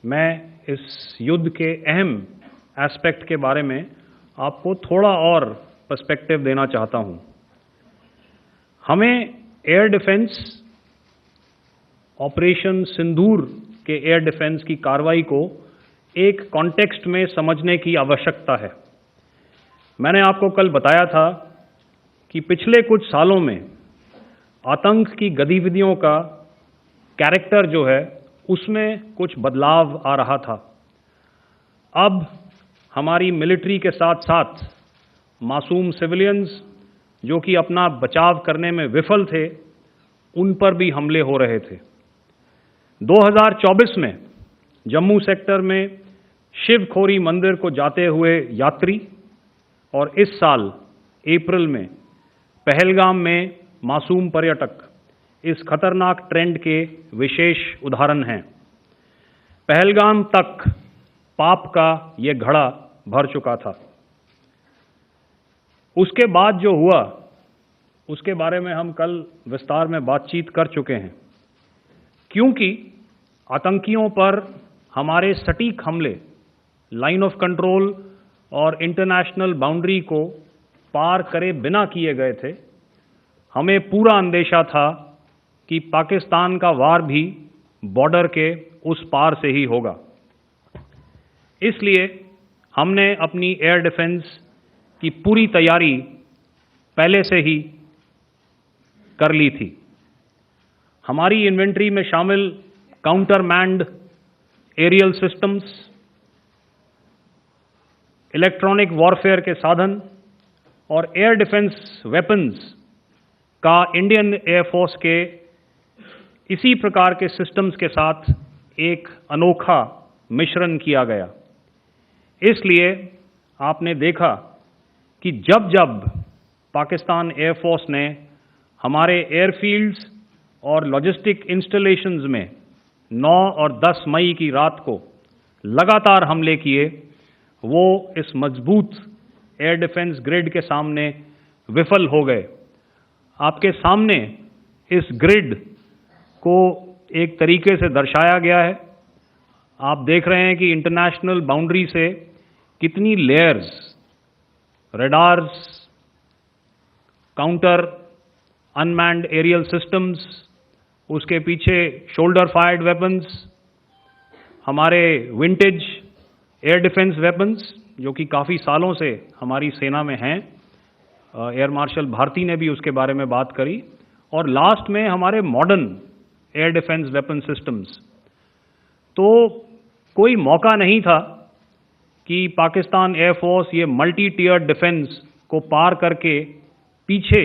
मैं इस युद्ध के अहम एस्पेक्ट के बारे में आपको थोड़ा और पर्सपेक्टिव देना चाहता हूं। हमें एयर डिफेंस ऑपरेशन सिंदूर के एयर डिफेंस की कार्रवाई को एक कॉन्टेक्स्ट में समझने की आवश्यकता है। मैंने आपको कल बताया था कि पिछले कुछ सालों में आतंक की गतिविधियों का कैरेक्टर जो है उसमें कुछ बदलाव आ रहा था। अब हमारी मिलिट्री के साथ साथ मासूम सिविलियंस जो कि अपना बचाव करने में विफल थे, उन पर भी हमले हो रहे थे। 2024 में जम्मू सेक्टर में शिवखोरी मंदिर को जाते हुए यात्री और इस साल अप्रैल में पहलगाम में मासूम पर्यटक इस खतरनाक ट्रेंड के विशेष उदाहरण हैं। पहलगाम तक पाप का ये घड़ा भर चुका था। उसके बाद जो हुआ उसके बारे में हम कल विस्तार में बातचीत कर चुके हैं। क्योंकि आतंकियों पर हमारे सटीक हमले लाइन ऑफ कंट्रोल और इंटरनेशनल बाउंड्री को पार करे बिना किए गए थे, हमें पूरा अंदेशा था कि पाकिस्तान का वार भी बॉर्डर के उस पार से ही होगा। इसलिए हमने अपनी एयर डिफेंस की पूरी तैयारी पहले से ही कर ली थी। हमारी इन्वेंट्री में शामिल counter manned aerial systems, electronic warfare के साधन और एयर डिफेंस वेपन्स का इंडियन एयरफोर्स के इसी प्रकार के सिस्टम्स के साथ एक अनोखा मिश्रण किया गया। इसलिए आपने देखा कि जब जब पाकिस्तान एयरफोर्स ने हमारे एयरफील्ड्स और लॉजिस्टिक इंस्टॉलेशंस में 9 और 10 मई की रात को लगातार हमले किए, वो इस मजबूत एयर डिफेंस ग्रिड के सामने विफल हो गए। आपके सामने इस ग्रिड को एक तरीके से दर्शाया गया है। आप देख रहे हैं कि इंटरनेशनल बाउंड्री से कितनी layers, radars, counter unmanned aerial systems, उसके पीछे शोल्डर फायर्ड वेपन्स, हमारे विंटेज एयर डिफेंस वेपन्स जो कि काफ़ी सालों से हमारी सेना में हैं। एयर मार्शल भारती ने भी उसके बारे में बात करी। और लास्ट में हमारे modern air defence weapon systems. तो कोई मौका नहीं था कि पाकिस्तान एयरफोर्स ये मल्टी टियर डिफेंस को पार करके पीछे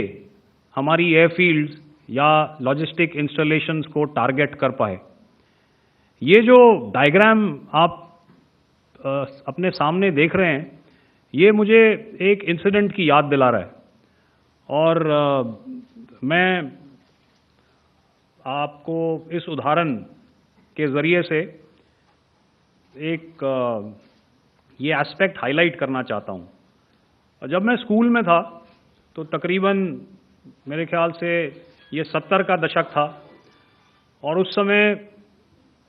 हमारी एयरफील्ड्स या लॉजिस्टिक इंस्टॉलेशंस को टारगेट कर पाए। ये जो डायग्राम आप अपने सामने देख रहे हैं, ये मुझे एक इंसिडेंट की याद दिला रहा है। और मैं आपको इस उदाहरण के ज़रिए से एक ये एस्पेक्ट हाईलाइट करना चाहता हूँ। जब मैं स्कूल में था तो तकरीबन मेरे ख्याल से ये 70 का दशक था और उस समय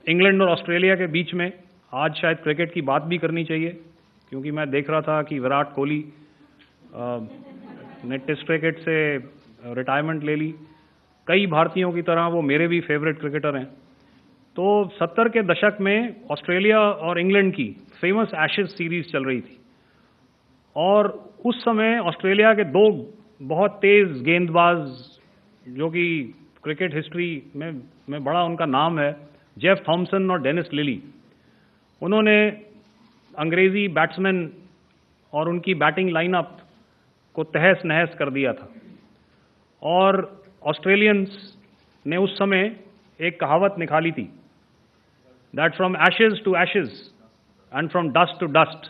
इंग्लैंड और ऑस्ट्रेलिया के बीच में, आज शायद क्रिकेट की बात भी करनी चाहिए क्योंकि मैं देख रहा था कि विराट कोहली ने टेस्ट क्रिकेट से रिटायरमेंट ले ली। कई भारतीयों की तरह वो मेरे भी फेवरेट क्रिकेटर हैं। तो 70 के दशक में ऑस्ट्रेलिया और इंग्लैंड की फेमस एशेज सीरीज चल रही थी और उस समय ऑस्ट्रेलिया के दो बहुत तेज गेंदबाज जो कि क्रिकेट हिस्ट्री में बड़ा उनका नाम है, जेफ थॉमसन और डेनिस लिली, उन्होंने अंग्रेजी बैट्समैन और उनकी बैटिंग लाइनअप को तहस नहस कर दिया था। और ऑस्ट्रेलियंस ने उस समय एक कहावत निकाली थी, that from ashes to ashes and from dust to dust,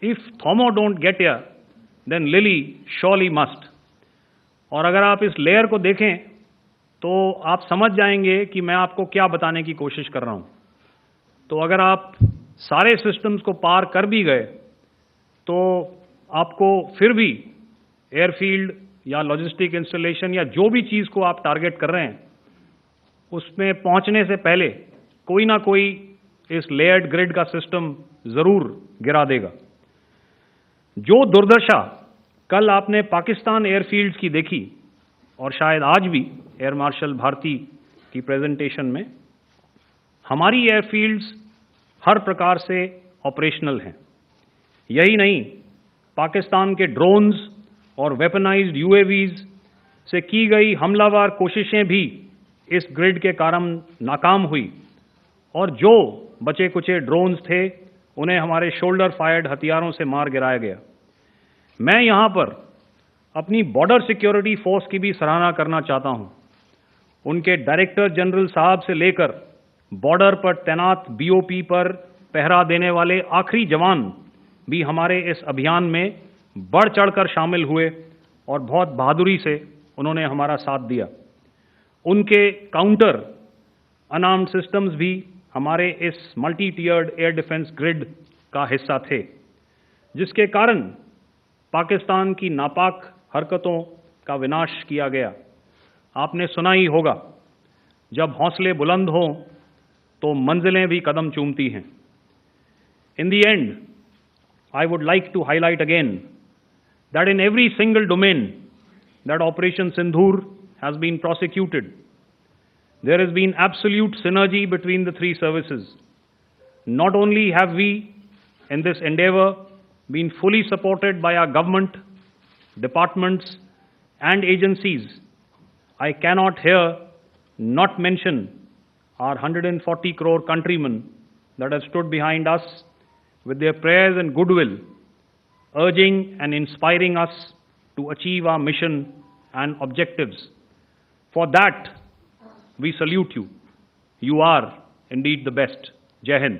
if Thommo don't get here then Lillee surely must. और अगर आप इस लेयर को देखें तो आप समझ जाएंगे कि मैं आपको क्या बताने की कोशिश कर रहा हूं। तो अगर आप सारे सिस्टम्स को पार कर भी गए तो आपको फिर भी एयरफील्ड या लॉजिस्टिक इंस्टॉलेशन या जो भी चीज़ को आप टारगेट कर रहे हैं उसमें पहुंचने से पहले कोई ना कोई इस लेयर्ड ग्रिड का सिस्टम जरूर गिरा देगा। जो दुर्दशा कल आपने पाकिस्तान एयरफील्ड्स की देखी और शायद आज भी एयर मार्शल भारती की प्रेजेंटेशन में, हमारी एयरफील्ड्स हर प्रकार से ऑपरेशनल हैं। यही नहीं, पाकिस्तान के ड्रोन्स और वेपनाइज्ड यूएवीज से की गई हमलावर कोशिशें भी इस ग्रिड के कारण नाकाम हुई और जो बचे कुचे ड्रोन्स थे उन्हें हमारे शोल्डर फायर्ड हथियारों से मार गिराया गया। मैं यहां पर अपनी बॉर्डर सिक्योरिटी फोर्स की भी सराहना करना चाहता हूं। उनके डायरेक्टर जनरल साहब से लेकर बॉर्डर पर तैनात बीओपी पर पहरा देने वाले आखिरी जवान भी हमारे इस अभियान में बढ़ चढ़कर शामिल हुए और बहुत बहादुरी से उन्होंने हमारा साथ दिया। उनके काउंटर अनार्म्ड सिस्टम्स भी हमारे इस मल्टी टियर्ड एयर डिफेंस ग्रिड का हिस्सा थे, जिसके कारण पाकिस्तान की नापाक हरकतों का विनाश किया गया। आपने सुना ही होगा, जब हौसले बुलंद हों तो मंजिलें भी कदम चूमती हैं। In the end, I would like to highlight again that in every single domain that Operation Sindhur has been prosecuted, there has been absolute synergy between the three services. Not only have we, in this endeavor, been fully supported by our government, departments, and agencies, I cannot here not mention our 140 crore countrymen that have stood behind us with their prayers and goodwill, urging and inspiring us to achieve our mission and objectives. For that, we salute you. You are indeed the best. Jai Hind.